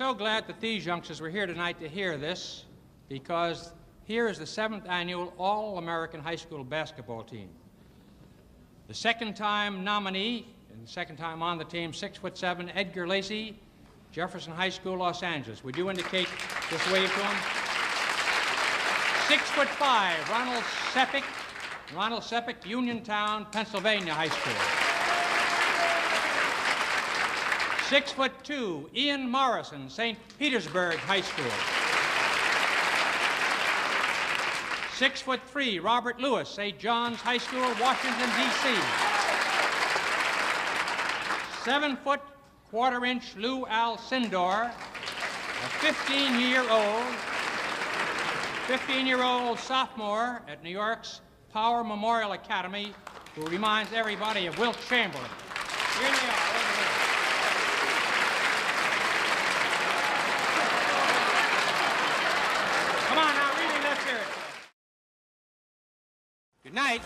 so glad that these youngsters were here tonight to hear this, because here is the 7th annual All-American High School basketball team. The second-time nominee, and second time on the team, 6'7", Edgar Lacey, Jefferson High School, Los Angeles. Would you indicate this wave to him? 6'5", Ronald Sepik, Uniontown, Pennsylvania High School. 6'2", Ian Morrison, St. Petersburg High School. 6'3", Robert Lewis, St. John's High School, Washington, D.C. 7 foot, quarter-inch Lou Alcindor, a 15-year-old sophomore at New York's Power Memorial Academy, who reminds everybody of Wilt Chamberlain. Here they are. Over there. Come on now, really, let's hear it. Good night.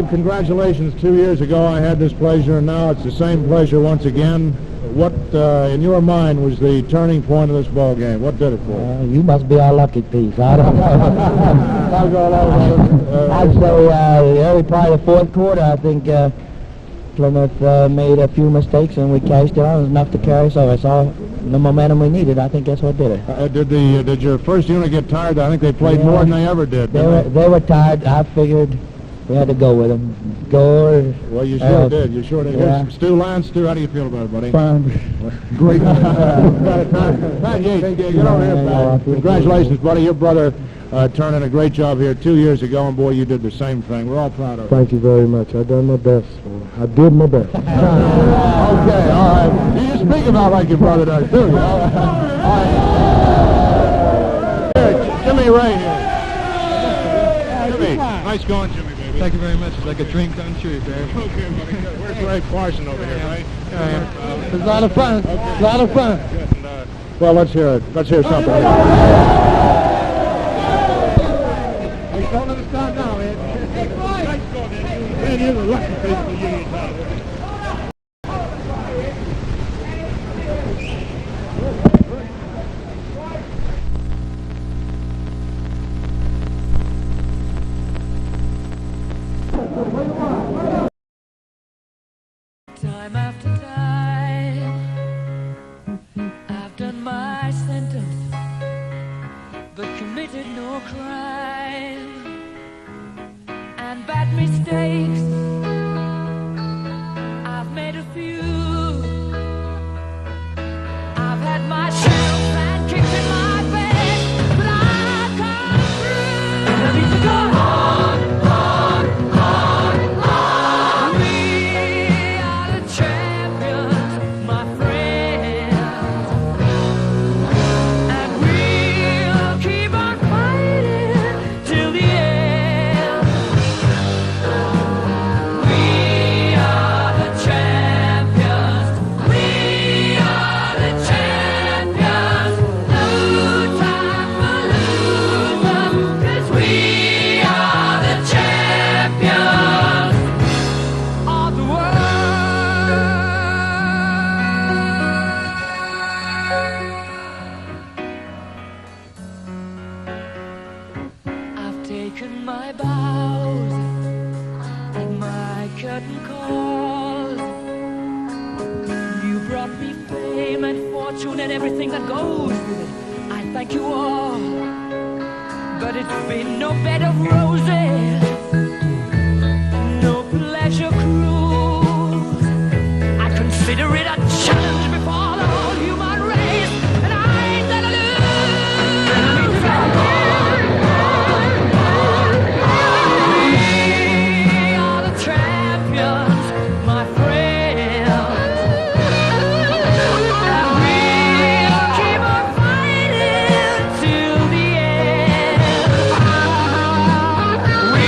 Congratulations. 2 years ago I had this pleasure, and now it's the same pleasure once again. What, in your mind, was the turning point of this ball game? What did it for you? You must be our lucky piece. I don't know. I'd say the early part of the fourth quarter, I think Plymouth made a few mistakes, and we cashed it on. It was enough to carry us over. It's all the momentum we needed. I think that's what did it. Did your first unit get tired? I think they played more than they ever did. They were tired. I figured we had to go with them. Well, you sure did. You sure did. Yeah. Stu Lance, Stu, how do you feel about it, buddy? Fine. Great. Get over here, pal. Congratulations, buddy. Your brother turned in a great job here 2 years ago, and boy, you did the same thing. We're all proud of you. Thank you very much. I done my best. I did my best. Okay, all right. You just speak about like your brother does, too. All right. Here, Jimmy Ray here. Jimmy, nice going, Jimmy. Thank you very much. It's like a dream come true, Barry. Okay, buddy. Where's Ray Parson over here, right? It's a lot of fun. Okay. A lot of fun. And, well, let's hear it. Let's hear something. You don't understand now, man. Nice going, man. You're the lucky face for Uniontown. Time after time, I've done my sentence, but committed no crime. And bad mistakes, I've made a few. I've had my shouts and kicks in my face, but I've come through. And I need to go on. Taken my bows curtain call. You brought me fame and fortune and everything that goes with it. I thank you all, but it's been no bed of roses, no pleasure cruise. I consider it a challenge before the whole human race, and I ain't gonna lose. We are the champions, my friends, and we'll keep on fighting till the end. We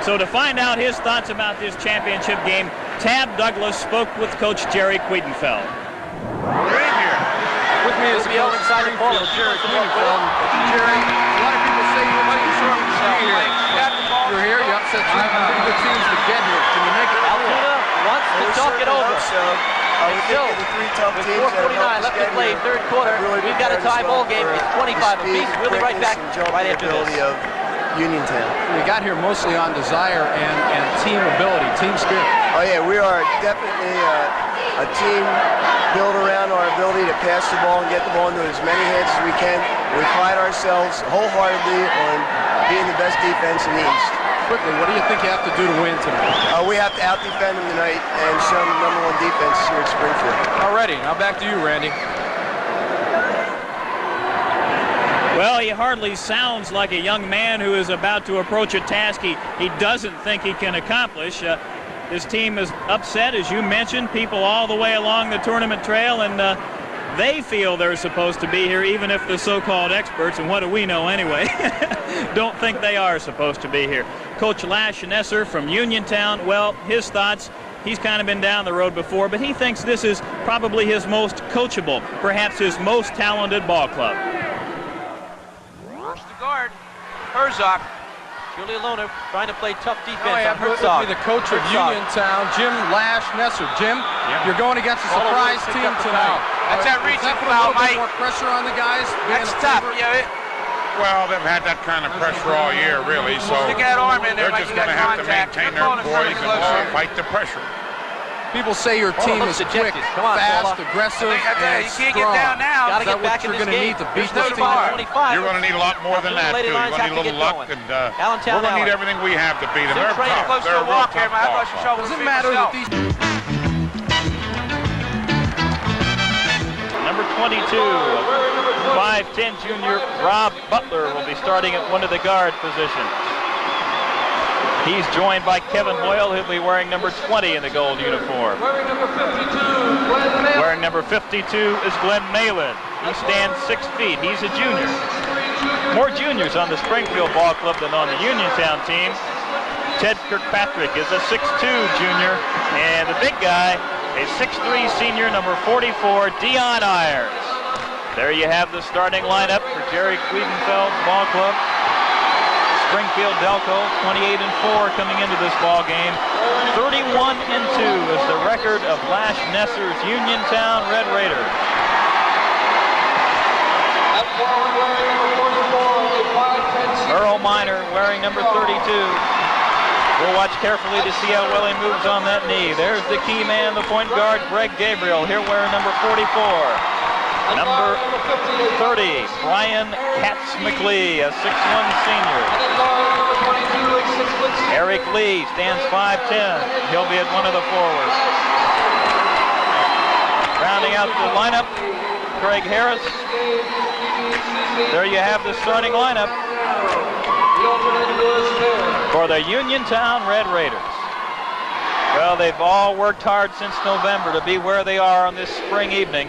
So to find out his thoughts about this championship game, Tab Douglas spoke with Coach Jerry Quietenfeld. Right here. With me is the Coach Springfield, Jerry Quietenfeld. Jerry, a lot of people say you're like you're here. You upset two pretty good teams to get here. Can you make it? Altoona wants to talk it over. Still, with 4:49 left to play, third quarter, we've got a tie ball game. It's 25 apiece. We'll be right back right after this. Uniontown. We got here mostly on desire and team ability, team spirit. Oh yeah, we are definitely a team built around our ability to pass the ball and get the ball into as many hands as we can. We pride ourselves wholeheartedly on being the best defense in the East. Quickly, what do you think you have to do to win tonight? We have to out-defend them tonight and show them the #1 defense here at Springfield. Alrighty, now back to you, Randy. Well, he hardly sounds like a young man who is about to approach a task he doesn't think he can accomplish. His team is upset, as you mentioned, people all the way along the tournament trail, and they feel they're supposed to be here, even if the so-called experts, and what do we know anyway, don't think they are supposed to be here. Coach Lash Nesser from Uniontown, well, his thoughts, he's kind of been down the road before, but he thinks this is probably his most coachable, perhaps his most talented ball club. Guard, Herzog. Julia Lohner trying to play tough defense on Herzog. Herzog. The coach of Uniontown, Jim Lash Nesser. Jim, you're going against a surprise team tonight. That's that reaching foul, Mike. More pressure on the guys. That's tough. Well, they've had that kind of pressure all year, really. So stick that arm in there, they're just going to have to maintain their poise and fight the pressure. People say your team is quick, fast, aggressive, and you can't strong. get down now. Gotta get back Is that what you're going to need to beat this team? You're going to need a lot more than that, too. You're going to need a little luck, and we're going to need everything we have to beat them. They're tough. They're a real tough ball. Doesn't matter that these... Number 22, 5'10" junior Rob Butler will be starting at one of the guard positions. He's joined by Kevin Hoyle, who'll be wearing number 20 in the gold uniform. Wearing number 52, Glenn Malin. Wearing number 52 is Glenn Malin. He stands 6 feet. He's a junior. More juniors on the Springfield Ball Club than on the Uniontown team. Ted Kirkpatrick is a 6'2 junior, and the big guy, a 6'3 senior, number 44, Dion Ayers. There you have the starting lineup for Jerry Quietenfeld's ball club. Springfield Delco, 28-4 coming into this ball game. 31-2 is the record of Lash Nesser's Uniontown Red Raiders. Earl Minor wearing number 32. We'll watch carefully to see how well he moves on that knee. There's the key man, the point guard, Greg Gabriel, here wearing number 44. Number 30, Brian Katz-McLee, a 6'1 senior. Eric Lee stands 5'10". He'll be at one of the forwards. Rounding out the lineup, Craig Harris. There you have the starting lineup for the Uniontown Red Raiders. Well, they've all worked hard since November to be where they are on this spring evening.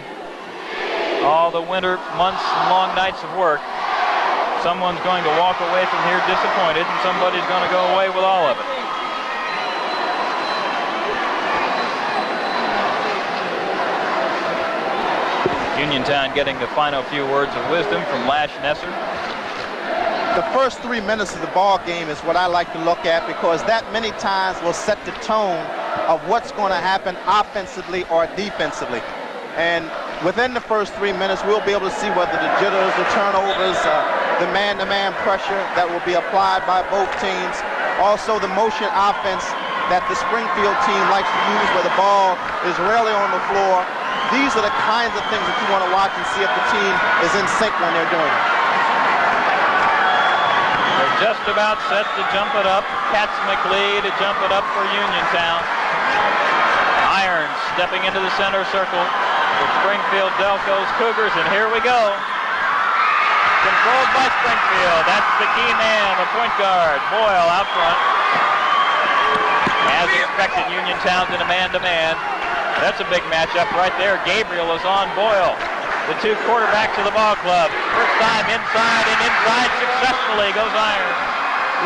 All the winter months and long nights of work. Someone's going to walk away from here disappointed, and somebody's going to go away with all of it. Uniontown getting the final few words of wisdom from Lash Nesser. The first 3 minutes of the ball game is what I like to look at, because that many times will set the tone of what's going to happen offensively or defensively. And within the first 3 minutes, we'll be able to see whether the jitters, the turnovers, the man-to-man pressure that will be applied by both teams. Also, the motion offense that the Springfield team likes to use, where the ball is rarely on the floor. These are the kinds of things that you want to watch and see if the team is in sync when they're doing it. They're just about set to jump it up. Katz-McLee to jump it up for Uniontown. Irons stepping into the center circle for Springfield Delco's Cougars, and here we go. Controlled by Springfield. That's the key man, the point guard, Boyle out front. As expected, Uniontown's in a man-to-man. That's a big matchup right there. Gabriel is on Boyle. The two quarterbacks of the ball club. First time inside, and inside successfully goes Irons.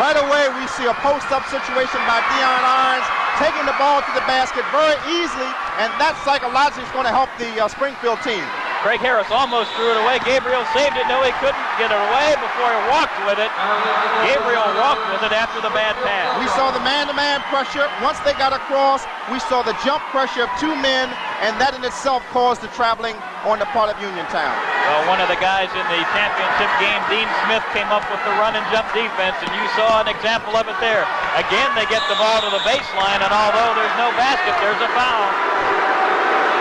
Right away, we see a post-up situation by Deion Irons, taking the ball to the basket very easily, and that psychologically is going to help the Springfield team. Craig Harris almost threw it away. Gabriel saved it. No, he couldn't get it away before he walked with it. Gabriel walked with it after the bad pass. We saw the man-to-man pressure. Once they got across, we saw the jump pressure of 2 men, and that in itself caused the traveling on the part of Uniontown. Well, one of the guys in the championship game, Dean Smith, came up with the run and jump defense, and you saw an example of it there. Again, they get the ball to the baseline, and although there's no basket, there's a foul.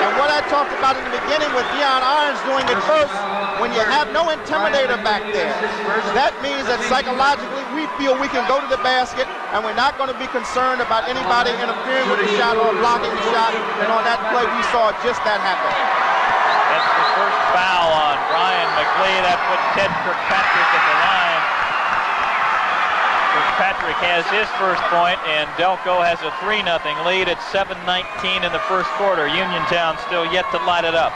And what I talked about in the beginning with Deion Irons doing it first, when you have no intimidator back there, that means that psychologically we feel we can go to the basket and we're not going to be concerned about anybody interfering with the shot or blocking the shot. And on that play, we saw just that happen. That's the first foul on Brian McLee. That put Ted Kirkpatrick at the line. Kirkpatrick has his first point, and Delco has a 3-0 lead. It's 7:19 in the first quarter. Uniontown still yet to light it up.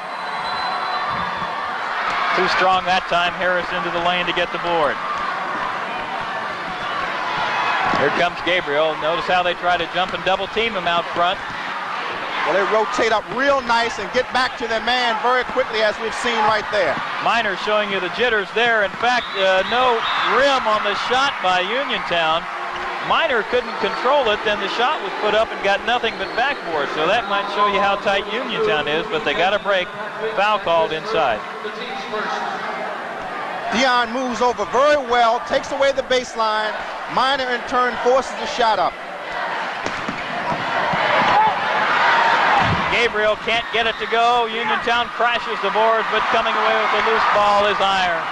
Too strong that time. Harris into the lane to get the board. Here comes Gabriel. Notice how they try to jump and double team him out front. Well, they rotate up real nice and get back to their man very quickly, as we've seen right there. Miner showing you the jitters there. In fact, no rim on the shot by Uniontown. Miner couldn't control it, then the shot was put up and got nothing but backboard. So that might show you how tight Uniontown is, but they got a break. Foul called inside. Deion moves over very well, takes away the baseline. Miner in turn forces the shot up. Gabriel can't get it to go. Uniontown crashes the boards, but coming away with the loose ball is Irons.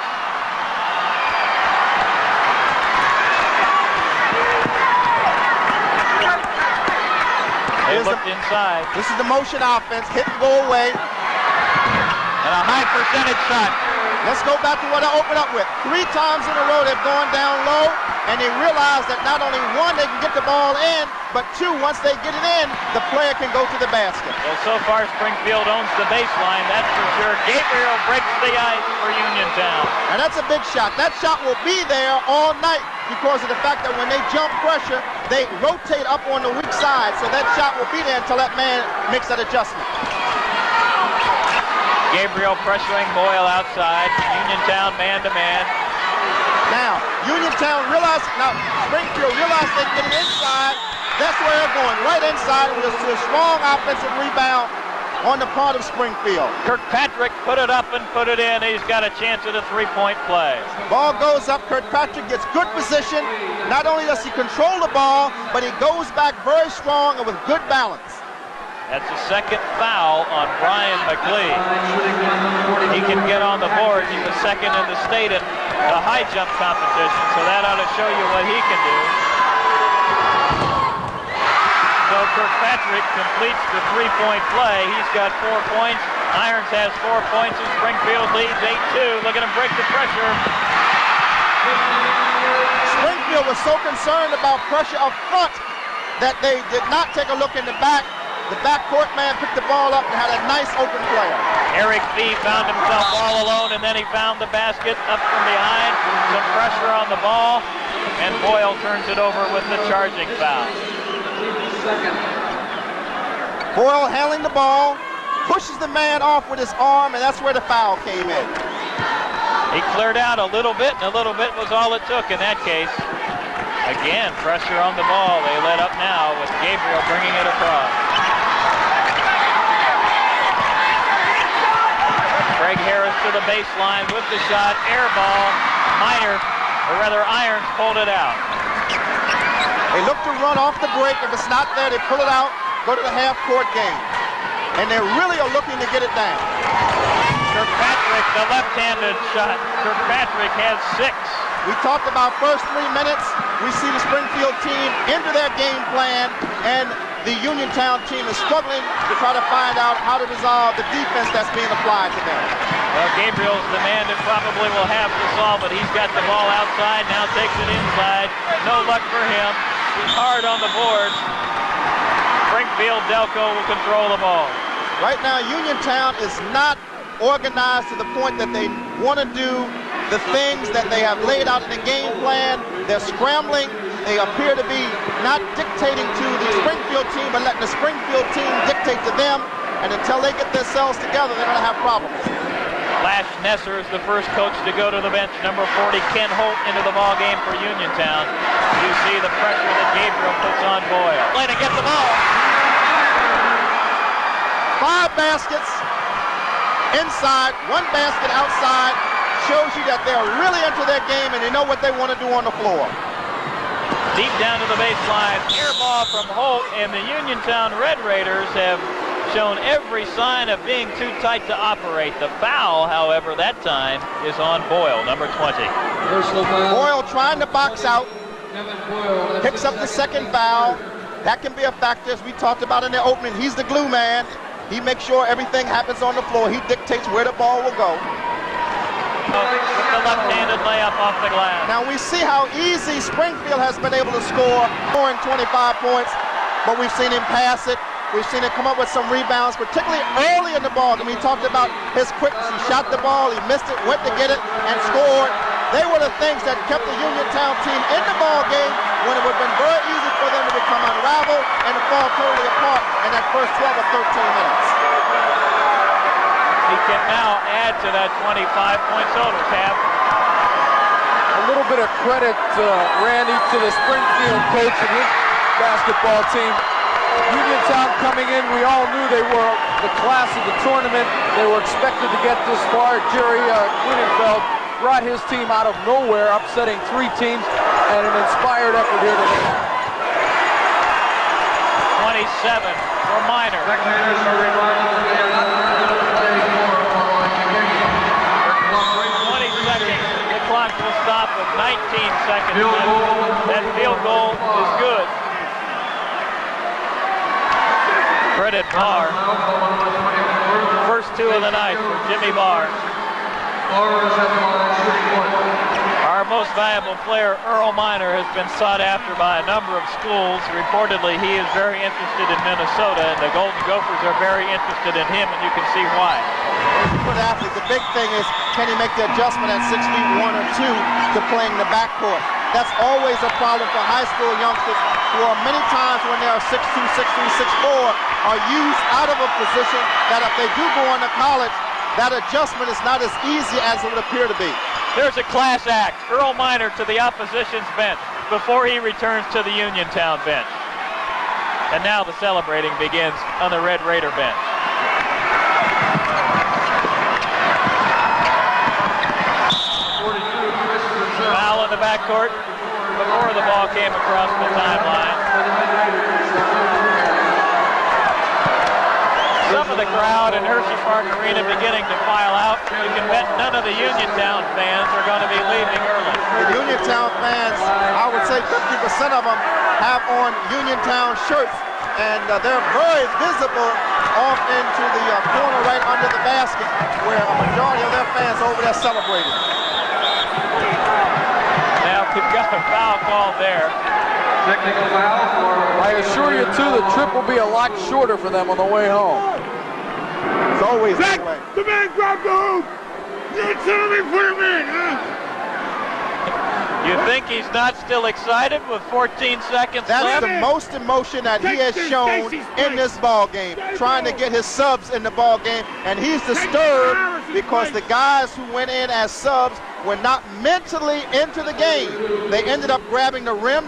They looked inside. This is the motion offense. Hit and go away. And a high percentage shot. Let's go back to what I opened up with. 3 times in a row they've gone down low, and they realize that not only 1, they can get the ball in, but 2, once they get it in, the player can go to the basket. Well, so far Springfield owns the baseline, that's for sure. Gabriel breaks the ice for Uniontown. And that's a big shot. That shot will be there all night because of the fact that when they jump pressure, they rotate up on the weak side, so that shot will be there until that man makes that adjustment. Gabriel pressuring Boyle outside. Uniontown man-to-man. Now, Uniontown Springfield realized they can get it inside. That's where they're going, right inside with a strong offensive rebound on the part of Springfield. Kirkpatrick put it up and put it in. He's got a chance at a 3-point play. Ball goes up. Kirkpatrick gets good position. Not only does he control the ball, but he goes back very strong and with good balance. That's the second foul on Brian McLee. He can get on the board. He was second in the state in the high jump competition, so that ought to show you what he can do. So Kirkpatrick completes the 3-point play. He's got 4 points. Irons has 4 points, and Springfield leads 8-2. Look at him break the pressure. Springfield was so concerned about pressure up front that they did not take a look in the back. The backcourt man picked the ball up and had a nice open player. Eric Fee found himself all alone, and then he found the basket up from behind. Some pressure on the ball, and Boyle turns it over with the charging foul. Boyle handling the ball, pushes the man off with his arm, and that's where the foul came in. He cleared out a little bit, and a little bit was all it took in that case. Again, pressure on the ball. They let up now with Gabriel bringing it across. Craig Harris to the baseline with the shot. Air ball. Irons pulled it out. They look to run off the break. If it's not there, they pull it out, go to the half-court game. And they really are looking to get it down. Kirkpatrick, the left-handed shot. Kirkpatrick has 6. We talked about first 3 minutes. We see the Springfield team into their game plan, and the Uniontown team is struggling to try to find out how to resolve the defense that's being applied to them. Well, Gabriel's the man that probably will have to solve it. He's got the ball outside, now takes it inside. No luck for him. He's hard on the board. Springfield Delco will control the ball. Right now, Uniontown is not organized to the point that they want to do the things that they have laid out in the game plan. They're scrambling. They appear to be not dictating to the Springfield team, but letting the Springfield team dictate to them. And until they get themselves together, they're going to have problems. Lash Nesser is the first coach to go to the bench. Number 40, Ken Holt, into the ball game for Uniontown. You see the pressure that Gabriel puts on Boyle. Play to get the ball. 5 baskets inside, 1 basket outside. Shows you that they're really into their game and they know what they want to do on the floor. Deep down to the baseline, air ball from Holt, and the Uniontown Red Raiders have shown every sign of being too tight to operate. The foul, however, that time is on Boyle, number 20. Boyle trying to box out, picks up the second foul. That can be a factor, as we talked about in the opening. He's the glue man. He makes sure everything happens on the floor. He dictates where the ball will go. With the left-handed layup off the glass. Now we see how easy Springfield has been able to scoring 25 points, but we've seen him pass it. We've seen him come up with some rebounds, particularly early in the ball. I mean, he talked about his quickness. He shot the ball, he missed it, went to get it, and scored. They were the things that kept the Uniontown team in the ball game when it would have been very easy for them to become unraveled and to fall totally apart in that first 12 or 13 minutes. He can now add to that 25-point total, Cap. A little bit of credit, Randy, to the Springfield coach and his basketball team. Uniontown coming in, we all knew they were the class of the tournament. They were expected to get this far. Jerry Grunenfeld brought his team out of nowhere, upsetting 3 teams, and an inspired effort here today. 27 for Minor. 20 seconds. The clock will stop with 19 seconds left. That field goal is good. Credit Barr. First 2 of the night for Jimmy Barr. Our most valuable player, Earl Minor, has been sought after by a number of schools. Reportedly, he is very interested in Minnesota, and the Golden Gophers are very interested in him, and you can see why. Good athlete. The big thing is, can he make the adjustment at 6 feet 1 or 2 to playing the backcourt? That's always a problem for high school youngsters who are many times when they are 6'2", 6'3", 6'4", are used out of a position that if they do go on to college, that adjustment is not as easy as it would appear to be. There's a class act. Earl Minor to the opposition's bench before he returns to the Uniontown bench. And now the celebrating begins on the Red Raider bench. Foul in the backcourt before the ball came across the timeline. Some of the crowd in Hershey Park Arena beginning to file out. You can bet none of the Uniontown fans are going to be leaving early. The Uniontown fans, I would say 50% of them have on Uniontown shirts, and they're very visible off into the corner right under the basket where a majority of their fans are over there celebrating. Now we've got a foul called there. Technical foul for... I assure you, too, the trip will be a lot shorter for them on the way home. It's always that way. The man grabbed the hoop! You tell me, put him in, huh? You think he's not still excited with 14 seconds That's left? the most emotion that he has shown in this ball game, trying to get his subs in the ball game, and he's disturbed because the guys who went in as subs were not mentally into the game. They ended up grabbing the rim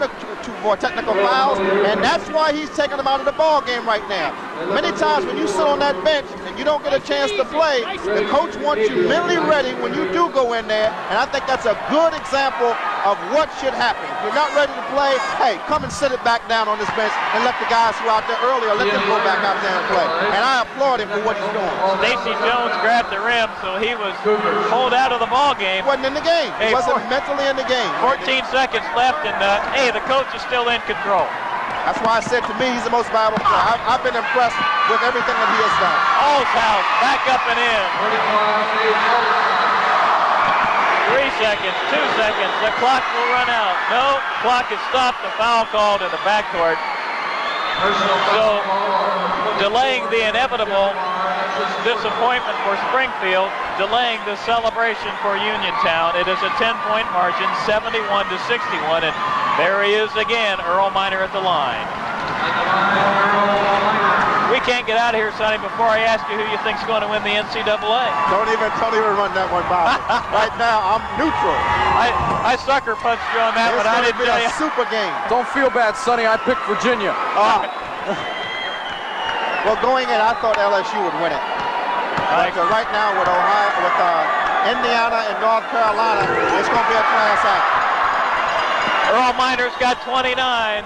for technical fouls, and that's why he's taking them out of the ball game right now. Many times when you sit on that bench and you don't get a chance to play, the coach wants you mentally ready when you do go in there, and I think that's a good example of what should happen. If you're not ready to play, hey, come and sit it back down on this bench and let the guys who are out there earlier, let them go back out there and play. And I applaud him for what he's doing. Stacey Jones grabbed the rim, so he was pulled out of the ball game. Wasn't in the game. He wasn't mentally in the game. 14 seconds left, and hey, the coach is still in control. That's why I said to me he's the most valuable player. I've been impressed with everything that he has done. Allshouse back up and in. 3 seconds, 2 seconds, the clock will run out. No, clock is stopped, the foul called in the backcourt. So, delaying the inevitable disappointment for Springfield. delaying the celebration for Uniontown. It is a 10-point margin, 71-61, and there he is again, Earl Miner at the line. We can't get out of here, Sonny, before I ask you who you think's going to win the NCAA. Don't even run that one by me. Right now, I'm neutral. I sucker punched you on that one. I didn't tell you. Super game. Don't feel bad, Sonny. I picked Virginia. Well, going in, I thought LSU would win it. But right now, with Indiana and North Carolina, it's going to be a class act. Earl Miner's got 29.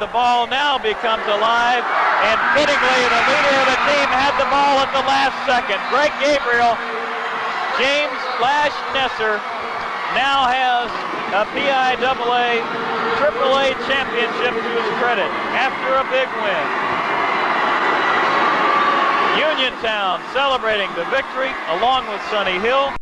The ball now becomes alive, and fittingly, the leader of the team had the ball at the last second. Greg Gabriel, James Flash Nesser, now has a PIAA AAA championship to his credit after a big win. Uniontown celebrating the victory along with Sonny Hill.